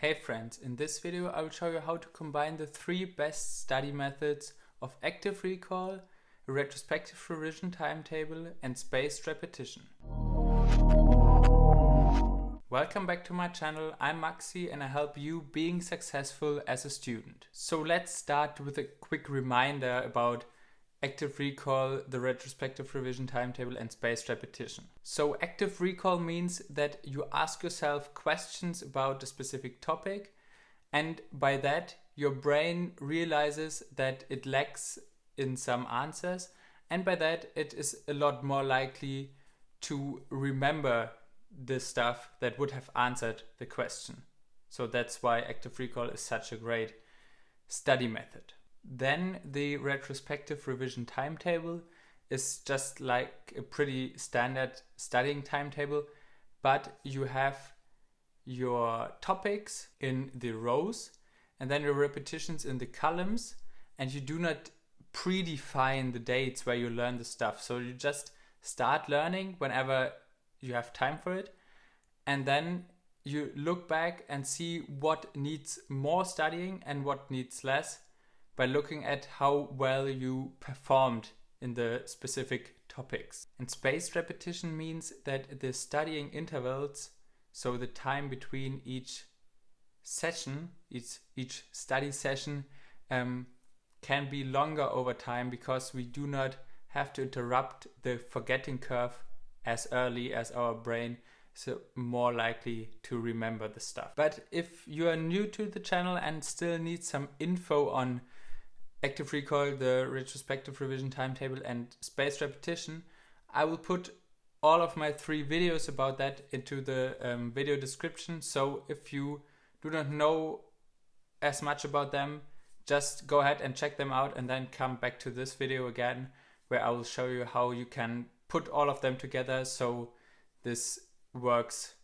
Hey friends, in this video I will show you how to combine the three best study methods of active recall, a retrospective revision timetable and spaced repetition. Welcome back to my channel, I'm Maxi and I help you being successful as a student. So let's start with a quick reminder about active recall, the retrospective revision timetable and spaced repetition. So active recall means that you ask yourself questions about a specific topic, and by that your brain realizes that it lacks in some answers, and by that it is a lot more likely to remember the stuff that would have answered the question. So that's why active recall is such a great study method. Then the retrospective revision timetable is just like a pretty standard studying timetable, but you have your topics in the rows and then your repetitions in the columns, and you do not predefine the dates where you learn the stuff. So you just start learning whenever you have time for it, and then you look back and see what needs more studying and what needs less, by looking at how well you performed in the specific topics. And spaced repetition means that the studying intervals, so the time between each session, each study session, can be longer over time, because we do not have to interrupt the forgetting curve as early as our brain is more likely to remember the stuff. But if you are new to the channel and still need some info on active recall, the retrospective revision timetable and spaced repetition, I will put all of my 3 videos about that into the video description. So if you do not know as much about them, just go ahead and check them out and then come back to this video again, where I will show you how you can put all of them together so this works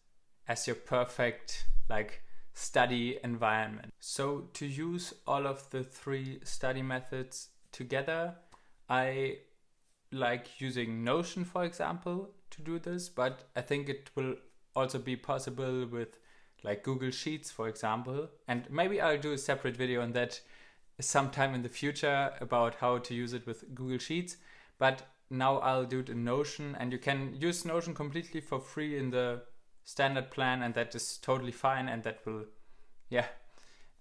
as your perfect study environment. So to use all of the 3 study methods together, I like using Notion, for example, to do this, but I think it will also be possible with Google Sheets, for example. And maybe I'll do a separate video on that sometime in the future about how to use it with Google Sheets. But now I'll do it in Notion, and you can use Notion completely for free in the standard plan, and that is totally fine, and that will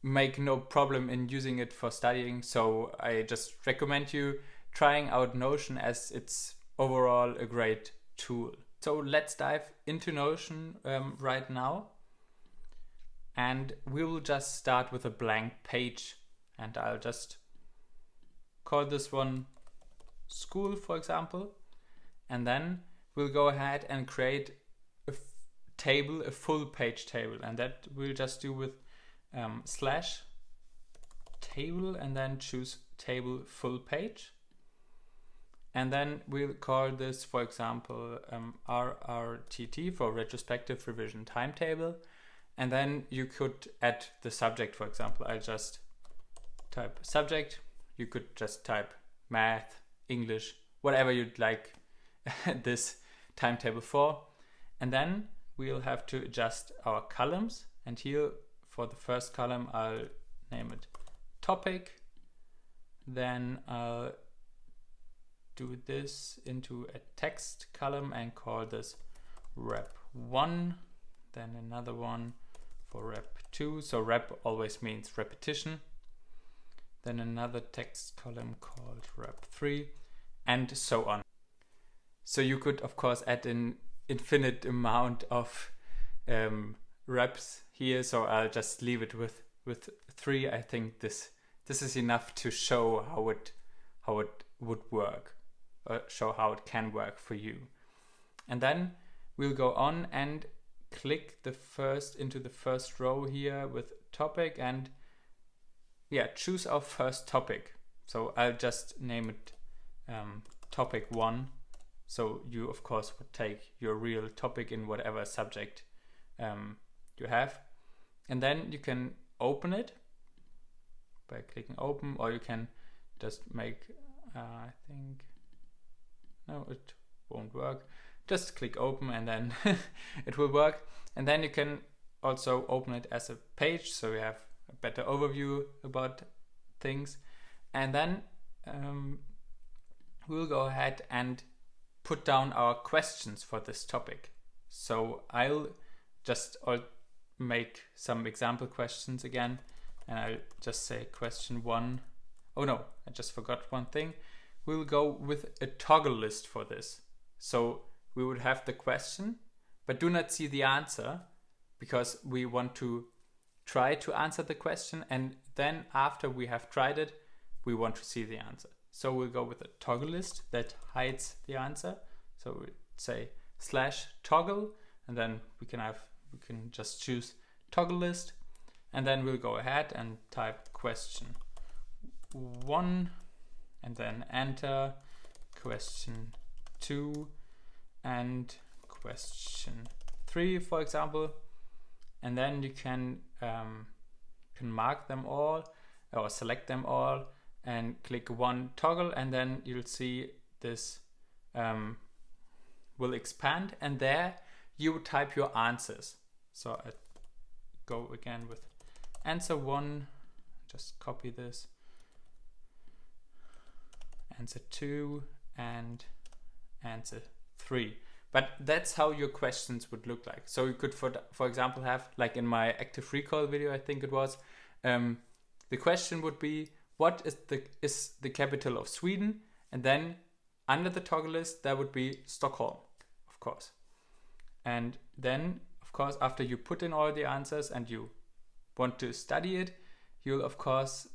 make no problem in using it for studying. So I just recommend you trying out Notion, as it's overall a great tool. So let's dive into Notion right now, and we will just start with a blank page, and I'll just call this one school, for example, and then we'll go ahead and create a full page table, and that we'll just do with slash table and then choose table full page, and then we'll call this, for example, RRTT for retrospective revision timetable, and then you could add the subject. For example, I'll just type subject. You could just type math, English, whatever you'd like this timetable for, and then we'll have to adjust our columns. And here for the first column, I'll name it topic. Then I'll do this into a text column and call this rep 1. Then another one for rep 2. So rep always means repetition. Then another text column called rep 3, and so on. So you could, of course, add an infinite amount of reps here, so I'll just leave it with 3. I think this is enough to show how it would work, or show how it can work for you. And then we'll go on and click into the first row here with topic, and choose our first topic. So I'll just name it topic 1. So you, of course, would take your real topic in whatever subject you have. And then you can open it by clicking open, or you can just make, no, it won't work. Just click open and then it will work. And then you can also open it as a page so we have a better overview about things. And then we'll go ahead and put down our questions for this topic. So I'll just make some example questions again, and I'll just say question 1. Oh no, I just forgot one thing. We'll go with a toggle list for this. So we would have the question, but do not see the answer, because we want to try to answer the question, and then after we have tried it, we want to see the answer. So we'll go with a toggle list that hides the answer. So we say /toggle, and then we can just choose toggle list, and then we'll go ahead and type question 1, and then enter question 2 and question 3, for example. And then you can mark them all or select them all and click one toggle, and then you'll see this will expand, and there you type your answers. So I go again with answer 1, just copy this, answer 2 and answer 3. But that's how your questions would look like. So you could, for example, have, like in my active recall video, I think it was, the question would be, what is the capital of Sweden? And then under the toggle list, there would be Stockholm, of course. And then, of course, after you put in all the answers and you want to study it, you'll, of course,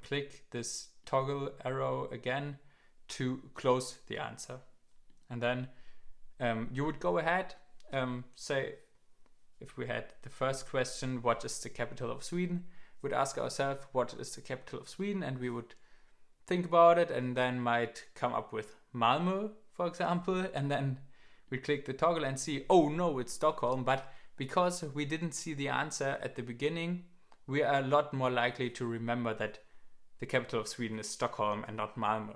click this toggle arrow again to close the answer. And then you would go ahead, say, if we had the first question, what is the capital of Sweden? We'd ask ourselves, what is the capital of Sweden? And we would think about it, and then might come up with Malmö, for example. And then we click the toggle and see, oh no, it's Stockholm. But because we didn't see the answer at the beginning, we are a lot more likely to remember that the capital of Sweden is Stockholm and not Malmö.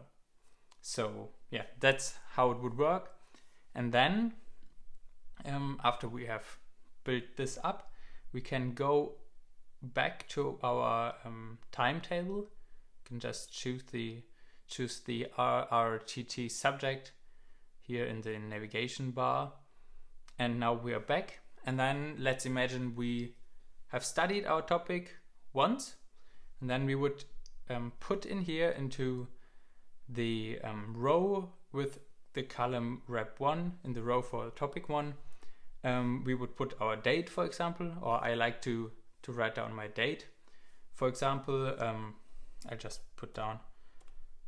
So yeah, that's how it would work. And then after we have built this up, we can go back to our timetable. You can just choose the RRTT subject here in the navigation bar. And now we are back. And then let's imagine we have studied our topic once, and then we would put in here into the row with the column rep 1 in the row for topic 1. We would put our date, for example, or I like to write down my date. For example, I just put down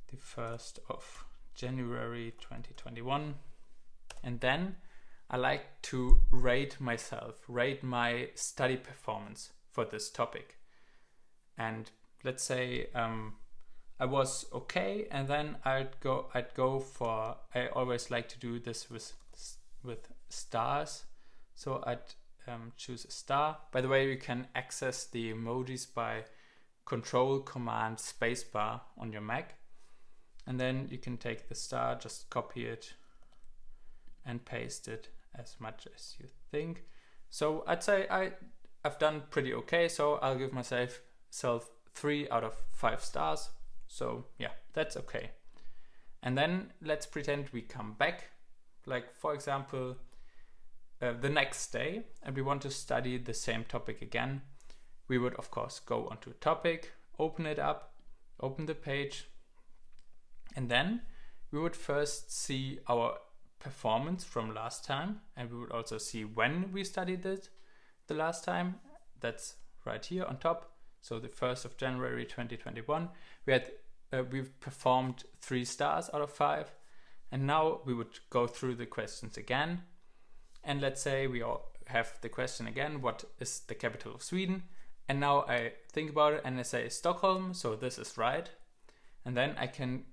the 1st of January 2021. And then I like to rate myself, rate my study performance for this topic. And let's say I was okay, and then I'd go for, I always like to do this with stars. So I'd choose a star. By the way, you can access the emojis by Control Command Spacebar on your Mac. And then you can take the star, just copy it and paste it as much as you think. So I'd say I've done pretty okay, so I'll give myself 3 out of 5 stars. So yeah, that's okay. And then let's pretend we come back, like for example, the next day, and we want to study the same topic again. We would of course go onto a topic, open it up, open the page, and then we would first see our performance from last time, and we would also see when we studied it the last time. That's right here on top. So the 1st of January 2021, we've performed 3 stars out of 5, and now we would go through the questions again. And let's say we all have the question again, what is the capital of Sweden? And now I think about it and I say Stockholm, so this is right. And then I can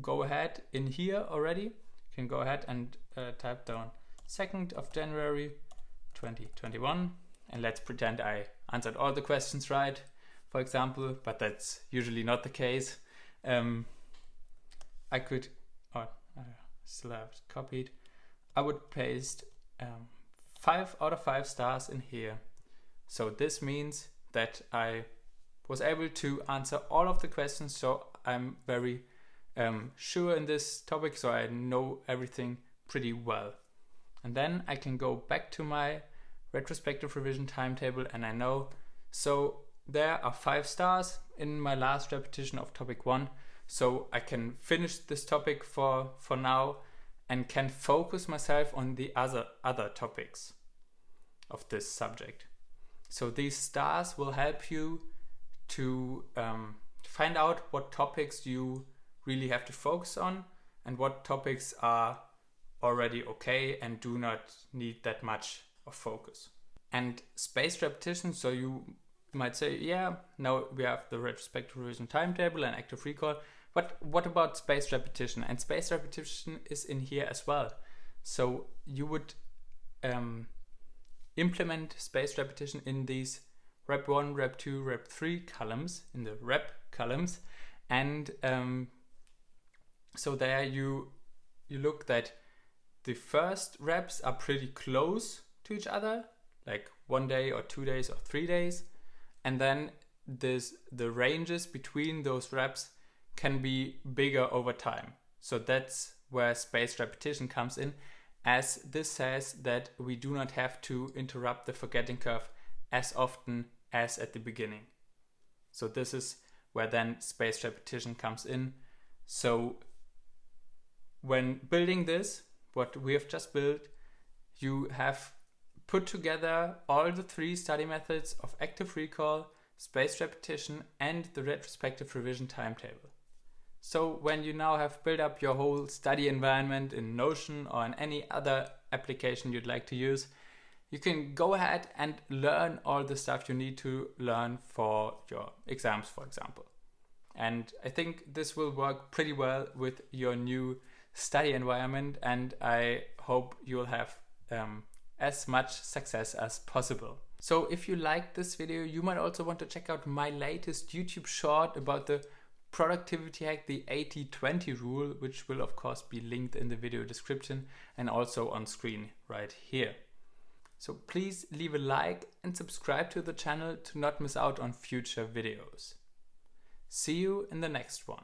go ahead in here already, can go ahead and type down 2nd of January 2021. And let's pretend I answered all the questions right, for example, but that's usually not the case. I could, I still have it copied. I would paste 5 out of 5 stars in here. So this means that I was able to answer all of the questions, so I'm very sure in this topic, so I know everything pretty well. And then I can go back to my retrospective revision timetable, and I know, so there are 5 stars in my last repetition of topic 1, so I can finish this topic for now and can focus myself on the other topics of this subject. So these stars will help you to find out what topics you really have to focus on and what topics are already okay and do not need that much of focus. And spaced repetition, so you might say, yeah, now we have the retrospective revision timetable and active recall, but what about spaced repetition? And spaced repetition is in here as well. So you would implement spaced repetition in these rep 1, rep 2, rep 3 columns, in the rep columns, and so there you look that the first reps are pretty close to each other, like 1 day or 2 days or 3 days, and then the ranges between those reps can be bigger over time. So that's where spaced repetition comes in, as this says that we do not have to interrupt the forgetting curve as often as at the beginning. So this is where then spaced repetition comes in. So when building this, what we have just built, you have put together all the 3 study methods of active recall, spaced repetition, and the retrospective revision timetable. So when you now have built up your whole study environment in Notion or in any other application you'd like to use, you can go ahead and learn all the stuff you need to learn for your exams, for example. And I think this will work pretty well with your new study environment, and I hope you'll have as much success as possible. So if you liked this video, you might also want to check out my latest YouTube short about the productivity hack, the 80-20 rule, which will of course be linked in the video description and also on screen right here. So please leave a like and subscribe to the channel to not miss out on future videos. See you in the next one.